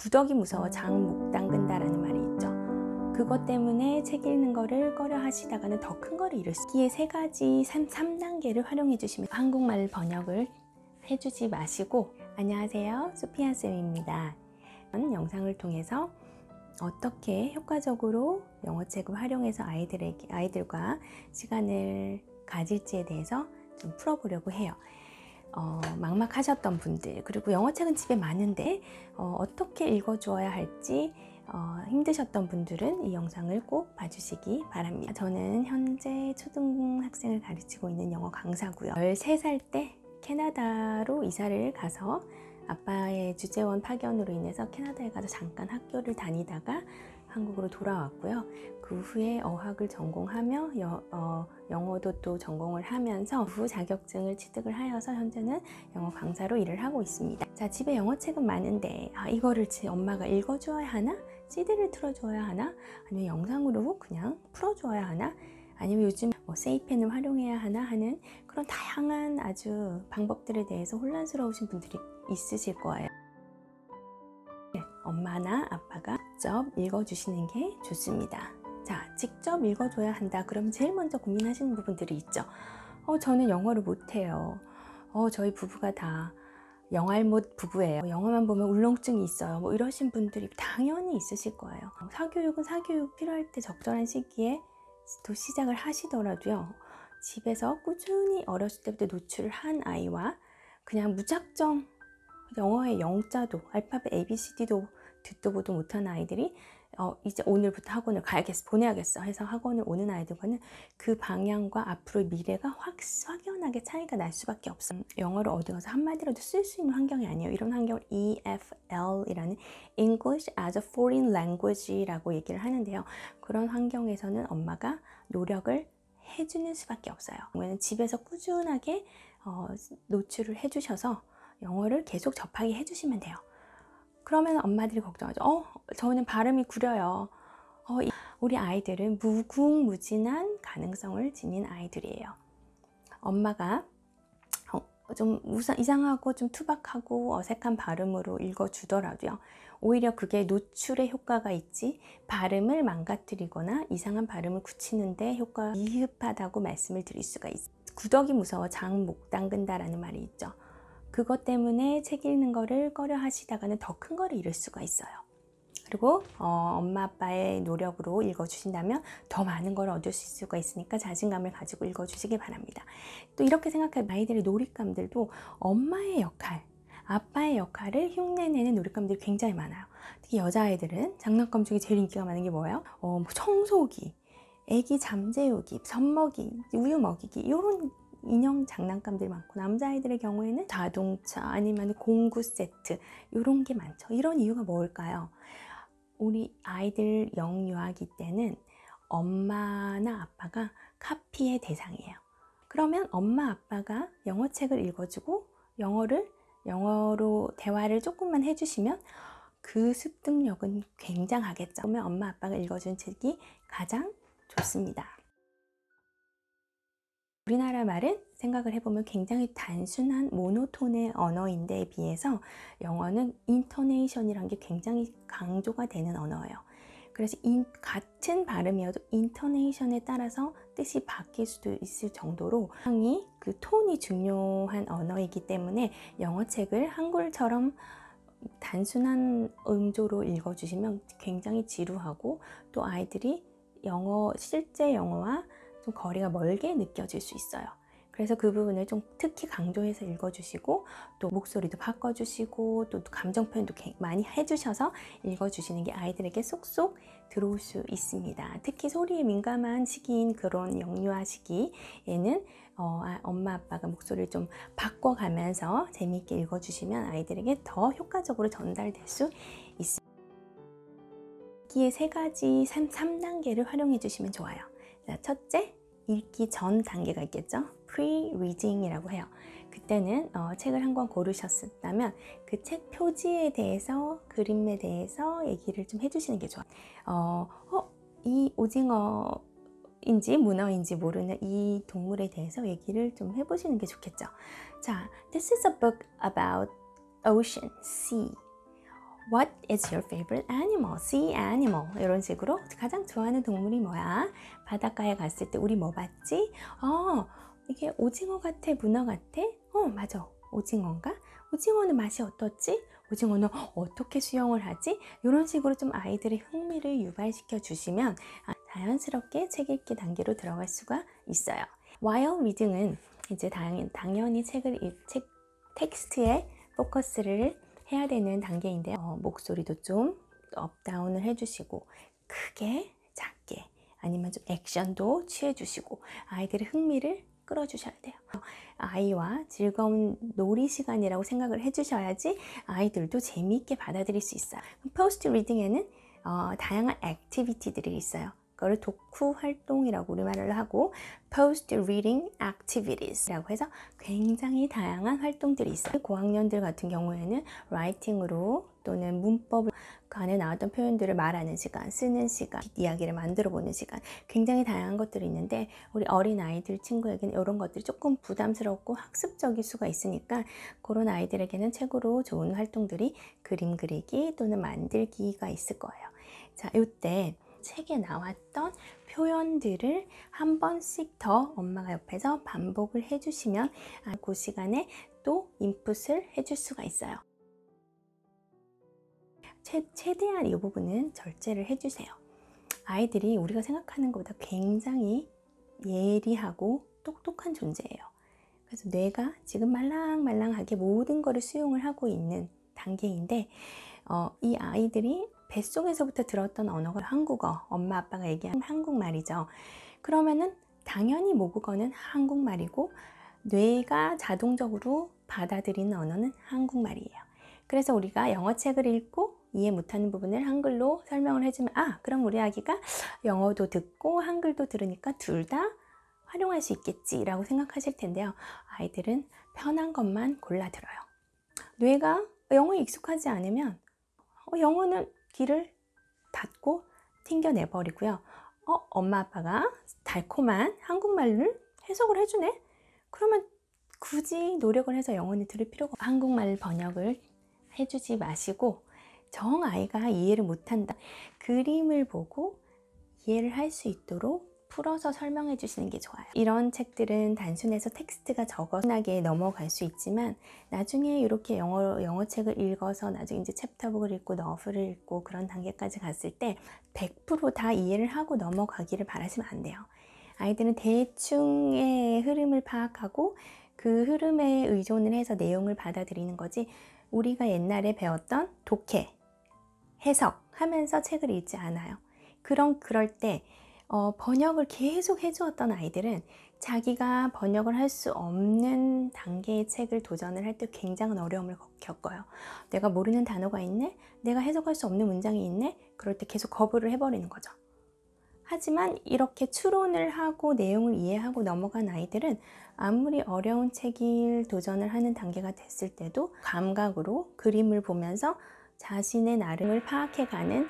구더기 무서워 장 못 담근다라는 말이 있죠. 그것 때문에 책 읽는 거를 꺼려 하시다가는 더 큰 거를 잃을 수 있기에 세 가지 3단계를 활용해 주시면 한국말 번역을 해주지 마시고 안녕하세요, 소피아쌤입니다. 영상을 통해서 어떻게 효과적으로 영어책을 활용해서 아이들과 시간을 가질지에 대해서 좀 풀어보려고 해요. 막막하셨던 분들, 그리고 영어책은 집에 많은데 어떻게 읽어주어야 할지 힘드셨던 분들은 이 영상을 꼭 봐주시기 바랍니다. 저는 현재 초등학생을 가르치고 있는 영어 강사고요. 13살 때 캐나다로 이사를 가서 아빠의 주재원 파견으로 인해서 캐나다에 가서 잠깐 학교를 다니다가 한국으로 돌아왔고요. 그 후에 어학을 전공하며 영어도 또 전공을 하면서 그 후 자격증을 취득을 하여서 현재는 영어 강사로 일을 하고 있습니다. 자, 집에 영어책은 많은데 이거를 엄마가 읽어줘야 하나? CD를 틀어줘야 하나? 아니면 영상으로 그냥 풀어줘야 하나? 아니면 요즘 세이펜을 활용해야 하나 하는 그런 다양한 아주 방법들에 대해서 혼란스러우신 분들이 있으실 거예요. 엄마나 아빠가 직접 읽어주시는 게 좋습니다. 자, 직접 읽어줘야 한다. 그럼 제일 먼저 고민하시는 부분들이 있죠. 저는 영어를 못해요. 저희 부부가 다 영알못 부부예요. 영어만 보면 울렁증이 있어요. 이러신 분들이 당연히 있으실 거예요. 사교육은 사교육 필요할 때 적절한 시기에 또 시작을 하시더라도요. 집에서 꾸준히 어렸을 때부터 노출을 한 아이와 그냥 무작정 영어의 영자도 알파벳 ABCD도 듣도 보도 못하는 아이들이 이제 오늘부터 학원을 가야겠어, 보내야겠어 해서 학원을 오는 아이들과는 그 방향과 앞으로의 미래가 확연하게 차이가 날 수밖에 없어요. 영어를 어디 가서 한마디라도 쓸 수 있는 환경이 아니에요. 이런 환경을 EFL이라는 English as a Foreign Language라고 얘기를 하는데요. 그런 환경에서는 엄마가 노력을 해주는 수밖에 없어요. 집에서 꾸준하게 노출을 해주셔서 영어를 계속 접하게 해주시면 돼요. 그러면 엄마들이 걱정하죠. 저는 발음이 구려요. 우리 아이들은 무궁무진한 가능성을 지닌 아이들이에요. 엄마가 좀 이상하고 좀 투박하고 어색한 발음으로 읽어주더라도요. 오히려 그게 노출에 효과가 있지 발음을 망가뜨리거나 이상한 발음을 굳히는데 효과가 미흡하다고 말씀을 드릴 수가 있어요. 구더기 무서워 장 못 담근다라는 말이 있죠. 그것 때문에 책 읽는 거를 꺼려 하시다가는 더 큰 거를 잃을 수가 있어요. 그리고 엄마 아빠의 노력으로 읽어주신다면 더 많은 걸 얻을 수가 있으니까 자신감을 가지고 읽어주시기 바랍니다. 또 이렇게 생각할 아이들의 놀잇감들도 엄마의 역할, 아빠의 역할을 흉내내는 놀잇감들이 굉장히 많아요. 특히 여자아이들은 장난감 중에 제일 인기가 많은 게 뭐예요? 청소기, 애기 잠재우기, 젖먹이, 우유 먹이기 이런 인형 장난감들이 많고, 남자아이들의 경우에는 자동차 아니면 공구 세트 이런 게 많죠. 이런 이유가 뭘까요? 우리 아이들 영유아기 때는 엄마나 아빠가 카피의 대상이에요. 그러면 엄마 아빠가 영어책을 읽어주고 영어로 대화를 조금만 해주시면 그 습득력은 굉장하겠죠. 그러면 엄마 아빠가 읽어준 책이 가장 좋습니다. 우리나라 말은 생각을 해보면 굉장히 단순한 모노톤의 언어인데에 비해서 영어는 인토네이션이라는 게 굉장히 강조가 되는 언어예요. 그래서 같은 발음이어도 인토네이션에 따라서 뜻이 바뀔 수도 있을 정도로 상당히 그 톤이 중요한 언어이기 때문에 영어책을 한글처럼 단순한 음조로 읽어주시면 굉장히 지루하고 또 아이들이 실제 영어와 좀 거리가 멀게 느껴질 수 있어요. 그래서 그 부분을 좀 특히 강조해서 읽어주시고 또 목소리도 바꿔주시고 또 감정 표현도 많이 해주셔서 읽어주시는 게 아이들에게 쏙쏙 들어올 수 있습니다. 특히 소리에 민감한 시기인 그런 영유아 시기에는 엄마 아빠가 목소리를 좀 바꿔가면서 재미있게 읽어주시면 아이들에게 더 효과적으로 전달될 수 있습니다. 읽기의 세 가지 3단계를 활용해 주시면 좋아요. 자, 첫째, 읽기 전 단계가 있겠죠. pre-reading이라고 해요. 그때는 책을 한 권 고르셨다면 그 책 표지에 대해서, 그림에 대해서 얘기를 좀 해주시는 게 좋아요. 이 오징어인지 문어인지 모르는 이 동물에 대해서 얘기를 좀 해보시는 게 좋겠죠. 자, this is a book about ocean, sea. What is your favorite animal? Sea animal. 이런 식으로 가장 좋아하는 동물이 뭐야? 바닷가에 갔을 때 우리 뭐 봤지? 이게 오징어 같아? 문어 같아? 맞아. 오징어인가? 오징어는 맛이 어떻지? 오징어는 어떻게 수영을 하지? 이런 식으로 좀 아이들의 흥미를 유발시켜 주시면 자연스럽게 책 읽기 단계로 들어갈 수가 있어요. While reading은 이제 당연히 책 텍스트에 포커스를 해야 되는 단계인데요. 목소리도 좀 업다운을 해주시고 크게 작게 아니면 좀 액션도 취해주시고 아이들의 흥미를 끌어주셔야 돼요. 아이와 즐거운 놀이 시간이라고 생각을 해주셔야지 아이들도 재미있게 받아들일 수 있어요. 포스트 리딩에는 다양한 액티비티들이 있어요. 그걸 독후 활동이라고 우리말을 하고 Post Reading Activities라고 해서 굉장히 다양한 활동들이 있어요. 고학년들 같은 경우에는 라이팅으로 또는 문법 안에 나왔던 표현들을 말하는 시간, 쓰는 시간, 이야기를 만들어 보는 시간, 굉장히 다양한 것들이 있는데 우리 어린 아이들 친구에게는 이런 것들이 조금 부담스럽고 학습적일 수가 있으니까 그런 아이들에게는 책으로 좋은 활동들이 그림 그리기 또는 만들기가 있을 거예요. 자, 이때 책에 나왔던 표현들을 한 번씩 더 엄마가 옆에서 반복을 해주시면 그 시간에 또 인풋을 해줄 수가 있어요. 최대한 이 부분은 절제를 해주세요. 아이들이 우리가 생각하는 것보다 굉장히 예리하고 똑똑한 존재예요. 그래서 뇌가 지금 말랑말랑하게 모든 것을 수용을 하고 있는 단계인데 이 아이들이 뱃속에서부터 들었던 언어가 한국어, 엄마 아빠가 얘기하는 한국말이죠. 그러면은 당연히 모국어는 한국말이고 뇌가 자동적으로 받아들이는 언어는 한국말이에요. 그래서 우리가 영어 책을 읽고 이해 못하는 부분을 한글로 설명을 해주면 그럼 우리 아기가 영어도 듣고 한글도 들으니까 둘 다 활용할 수 있겠지 라고 생각하실 텐데요. 아이들은 편한 것만 골라 들어요. 뇌가 영어에 익숙하지 않으면 영어는 귀를 닫고 튕겨내 버리고요. 엄마 아빠가 달콤한 한국말을 해석을 해주네? 그러면 굳이 노력을 해서 영어를 들을 필요가 없고 한국말 번역을 해주지 마시고 정 아이가 이해를 못한다. 그림을 보고 이해를 할 수 있도록 풀어서 설명해 주시는 게 좋아요. 이런 책들은 단순해서 텍스트가 적어나게 넘어갈 수 있지만 나중에 이렇게 영어 책을 읽어서 나중에 이제 챕터북을 읽고 너브를 읽고 그런 단계까지 갔을 때 100% 다 이해를 하고 넘어가기를 바라시면 안 돼요. 아이들은 대충의 흐름을 파악하고 그 흐름에 의존을 해서 내용을 받아들이는 거지 우리가 옛날에 배웠던 독해, 해석 하면서 책을 읽지 않아요. 그럴 때 번역을 계속 해주었던 아이들은 자기가 번역을 할 수 없는 단계의 책을 도전을 할 때 굉장한 어려움을 겪어요. 내가 모르는 단어가 있네? 내가 해석할 수 없는 문장이 있네? 그럴 때 계속 거부를 해버리는 거죠. 하지만 이렇게 추론을 하고 내용을 이해하고 넘어간 아이들은 아무리 어려운 책을 도전을 하는 단계가 됐을 때도 감각으로 그림을 보면서 자신의 나름을 파악해가는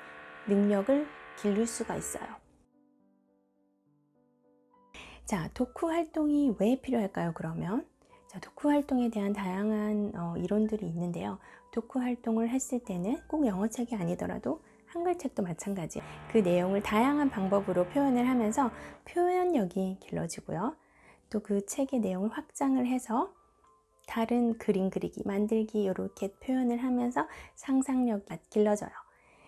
능력을 기를 수가 있어요. 자, 독후 활동이 왜 필요할까요? 그러면 독후 활동에 대한 다양한 이론들이 있는데요. 독후 활동을 했을 때는 꼭 영어책이 아니더라도 한글책도 마찬가지예요. 그 내용을 다양한 방법으로 표현을 하면서 표현력이 길러지고요. 또 그 책의 내용을 확장을 해서 다른 그림 그리기, 만들기 이렇게 표현을 하면서 상상력이 길러져요.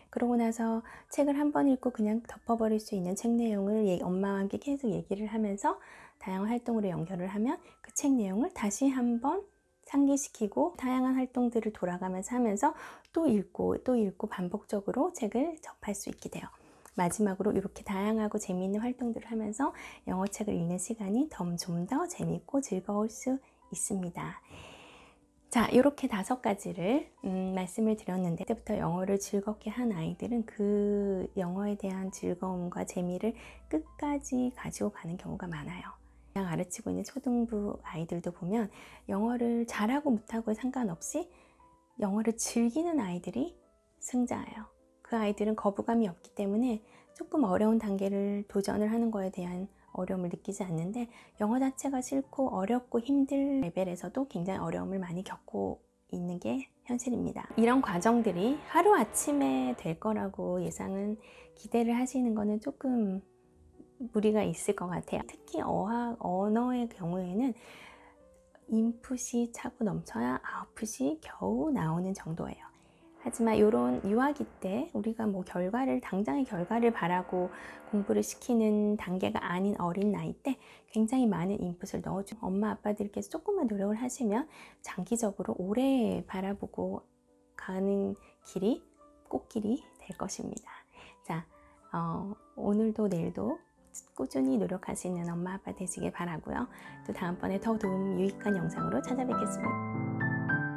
그러고 나서 책을 한 번 읽고 그냥 덮어버릴 수 있는 책 내용을 엄마와 함께 계속 얘기를 하면서 다양한 활동으로 연결을 하면 그 책 내용을 다시 한번 상기시키고 다양한 활동들을 돌아가면서 하면서 또 읽고 반복적으로 책을 접할 수 있게 돼요. 마지막으로 이렇게 다양하고 재미있는 활동들을 하면서 영어책을 읽는 시간이 좀 더 재미있고 즐거울 수 있습니다. 자, 이렇게 5가지를 말씀을 드렸는데 그때부터 영어를 즐겁게 한 아이들은 그 영어에 대한 즐거움과 재미를 끝까지 가지고 가는 경우가 많아요. 그냥 가르치고 있는 초등부 아이들도 보면 영어를 잘하고 못하고 상관없이 영어를 즐기는 아이들이 승자예요. 그 아이들은 거부감이 없기 때문에 조금 어려운 단계를 도전을 하는 거에 대한 어려움을 느끼지 않는데 영어 자체가 싫고 어렵고 힘들 레벨에서도 굉장히 어려움을 많이 겪고 있는 게 현실입니다. 이런 과정들이 하루아침에 될 거라고 예상은 기대를 하시는 거는 조금 무리가 있을 것 같아요. 특히 언어의 경우에는 인풋이 차고 넘쳐야 아웃풋이 겨우 나오는 정도예요. 하지만 이런 유아기 때 우리가 뭐 당장의 결과를 바라고 공부를 시키는 단계가 아닌 어린 나이 때 굉장히 많은 인풋을 넣어주고 엄마 아빠들께서 조금만 노력을 하시면 장기적으로 오래 바라보고 가는 길이 꽃길이 될 것입니다. 자, 오늘도 내일도 꾸준히 노력하시는 엄마 아빠 되시길 바라고요. 또 다음번에 더 유익한 영상으로 찾아뵙겠습니다.